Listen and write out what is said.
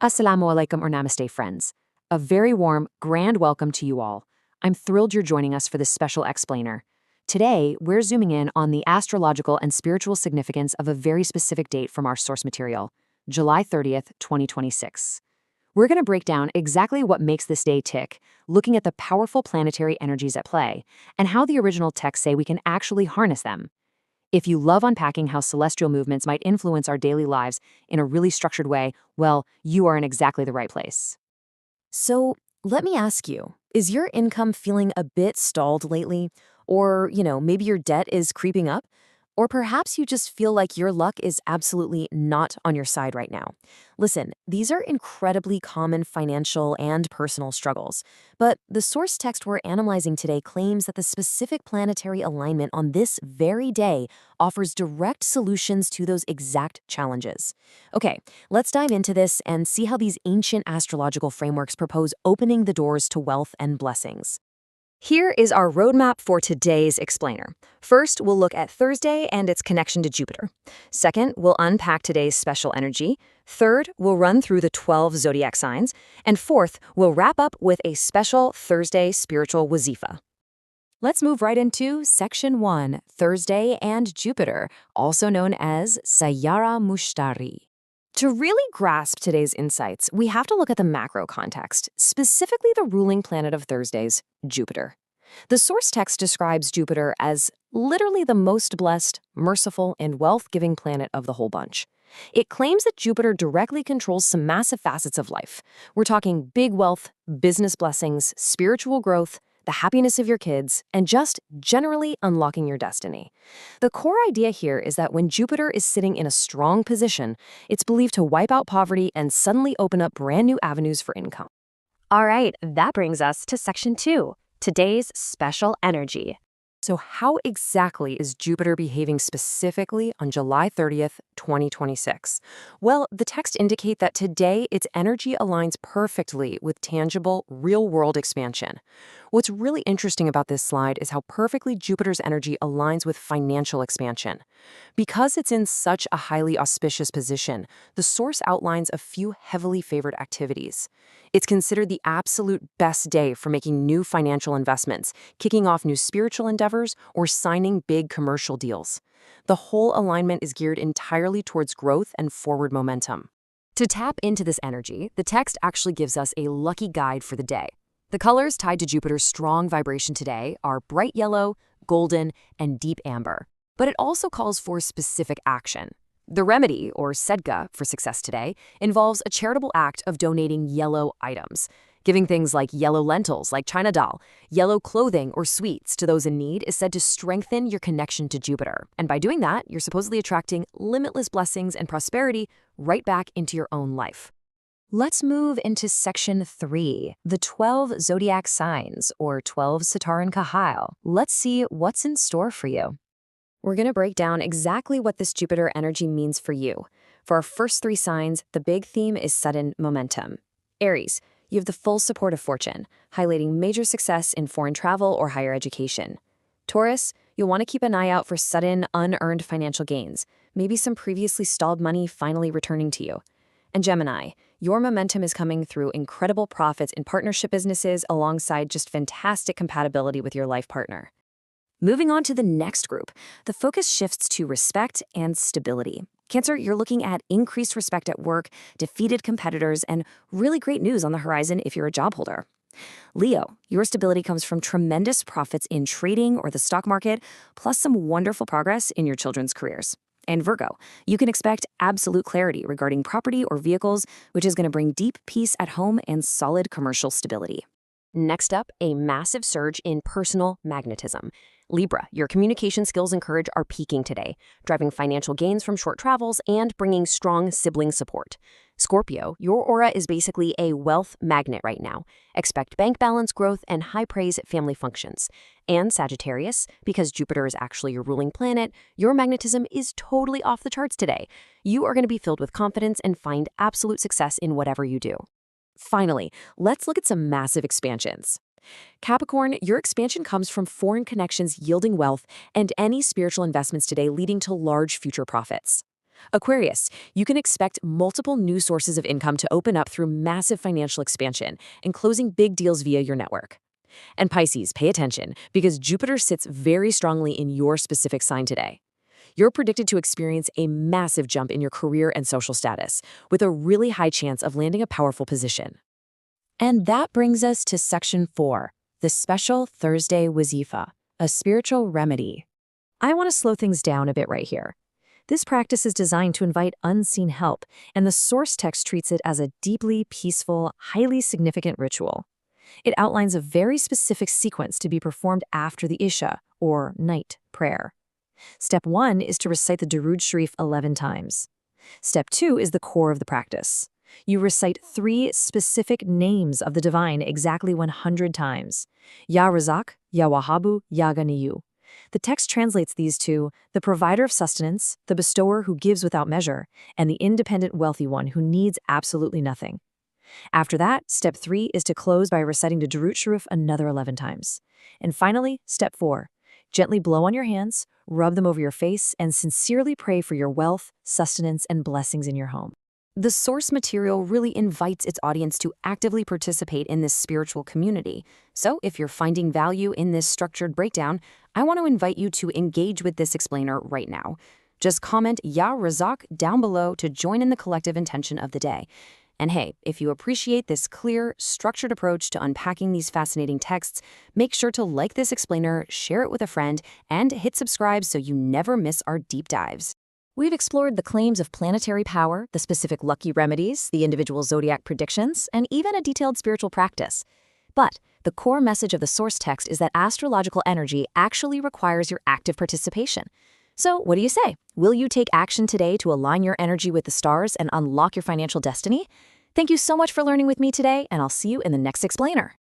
Assalam-o-Alaikum or Namaste, friends. A very warm, grand welcome to you all. I'm thrilled you're joining us for this special explainer. Today, we're zooming in on the astrological and spiritual significance of a very specific date from our source material, July 30th, 2026. We're going to break down exactly what makes this day tick, looking at the powerful planetary energies at play, and how the original texts say we can actually harness them. If you love unpacking how celestial movements might influence our daily lives in a really structured way, well, you are in exactly the right place. So let me ask you, is your income feeling a bit stalled lately? Or, maybe your debt is creeping up? Or perhaps you just feel like your luck is absolutely not on your side right now. Listen, these are incredibly common financial and personal struggles. But the source text we're analyzing today claims that the specific planetary alignment on this very day offers direct solutions to those exact challenges. Okay, let's dive into this and see how these ancient astrological frameworks propose opening the doors to wealth and blessings. Here is our roadmap for today's explainer. First, we'll look at Thursday and its connection to Jupiter. Second, we'll unpack today's special energy. Third, we'll run through the 12 zodiac signs. And fourth, we'll wrap up with a special Thursday spiritual wazifa. Let's move right into Section 1, Thursday and Jupiter, also known as Sayyara Mushtari. To really grasp today's insights, we have to look at the macro context, specifically the ruling planet of Thursdays, Jupiter. The source text describes Jupiter as literally the most blessed, merciful, and wealth-giving planet of the whole bunch. It claims that Jupiter directly controls some massive facets of life. We're talking big wealth, business blessings, spiritual growth, the happiness of your kids, and just generally unlocking your destiny. The core idea here is that when Jupiter is sitting in a strong position, it's believed to wipe out poverty and suddenly open up brand new avenues for income. All right, that brings us to Section 2, today's special energy. So how exactly is Jupiter behaving specifically on July 30th, 2026? Well, the text indicate that today its energy aligns perfectly with tangible, real-world expansion. What's really interesting about this slide is how perfectly Jupiter's energy aligns with financial expansion. Because it's in such a highly auspicious position, the source outlines a few heavily favored activities. It's considered the absolute best day for making new financial investments, kicking off new spiritual endeavors, or signing big commercial deals. The whole alignment is geared entirely towards growth and forward momentum. To tap into this energy, the text actually gives us a lucky guide for the day. The colors tied to Jupiter's strong vibration today are bright yellow, golden, and deep amber. But it also calls for specific action. The remedy, or sedga, for success today involves a charitable act of donating yellow items. Giving things like yellow lentils, like China dal, yellow clothing, or sweets to those in need is said to strengthen your connection to Jupiter. And by doing that, you're supposedly attracting limitless blessings and prosperity right back into your own life. Let's move into Section 3, the 12 zodiac signs, or 12 Sitaron Haal. Let's see what's in store for you. We're going to break down exactly what this Jupiter energy means for you. For our first 3 signs, the big theme is sudden momentum. Aries, you have the full support of fortune, highlighting major success in foreign travel or higher education. Taurus, you'll want to keep an eye out for sudden, unearned financial gains, maybe some previously stalled money finally returning to you. And Gemini, your momentum is coming through incredible profits in partnership businesses alongside just fantastic compatibility with your life partner. Moving on to the next group, the focus shifts to respect and stability. Cancer, you're looking at increased respect at work, defeated competitors, and really great news on the horizon if you're a job holder. Leo, your stability comes from tremendous profits in trading or the stock market, plus some wonderful progress in your children's careers. And Virgo, you can expect absolute clarity regarding property or vehicles, which is going to bring deep peace at home and solid commercial stability. Next up, a massive surge in personal magnetism. Libra, your communication skills and courage are peaking today, driving financial gains from short travels and bringing strong sibling support. Scorpio, your aura is basically a wealth magnet right now. Expect bank balance growth and high praise at family functions. And Sagittarius, because Jupiter is actually your ruling planet, your magnetism is totally off the charts today. You are going to be filled with confidence and find absolute success in whatever you do. Finally, let's look at some massive expansions. Capricorn, your expansion comes from foreign connections yielding wealth and any spiritual investments today leading to large future profits. Aquarius, you can expect multiple new sources of income to open up through massive financial expansion and closing big deals via your network. And Pisces, pay attention, because Jupiter sits very strongly in your specific sign today. You're predicted to experience a massive jump in your career and social status, with a really high chance of landing a powerful position. And that brings us to Section 4, the special Thursday Wazifa, a spiritual remedy. I want to slow things down a bit right here. This practice is designed to invite unseen help, and the source text treats it as a deeply peaceful, highly significant ritual. It outlines a very specific sequence to be performed after the Isha, or night, prayer. Step 1 is to recite the Durood Sharif 11 times. Step 2 is the core of the practice. You recite 3 specific names of the divine exactly 100 times. Ya Razzaaqu, Ya Wahhaabu, Ya Ghaniyyu. The text translates these to the provider of sustenance, the bestower who gives without measure, and the independent wealthy one who needs absolutely nothing. After that, step 3 is to close by reciting the Durood Sharif another 11 times. And finally, step 4. Gently blow on your hands, rub them over your face, and sincerely pray for your wealth, sustenance, and blessings in your home. The source material really invites its audience to actively participate in this spiritual community. So if you're finding value in this structured breakdown, I want to invite you to engage with this explainer right now. Just comment Ya Razzaaqu down below to join in the collective intention of the day. And hey, if you appreciate this clear, structured approach to unpacking these fascinating texts, make sure to like this explainer, share it with a friend, and hit subscribe so you never miss our deep dives. We've explored the claims of planetary power, the specific lucky remedies, the individual zodiac predictions, and even a detailed spiritual practice. But the core message of the source text is that astrological energy actually requires your active participation. So what do you say? Will you take action today to align your energy with the stars and unlock your financial destiny? Thank you so much for learning with me today, and I'll see you in the next explainer.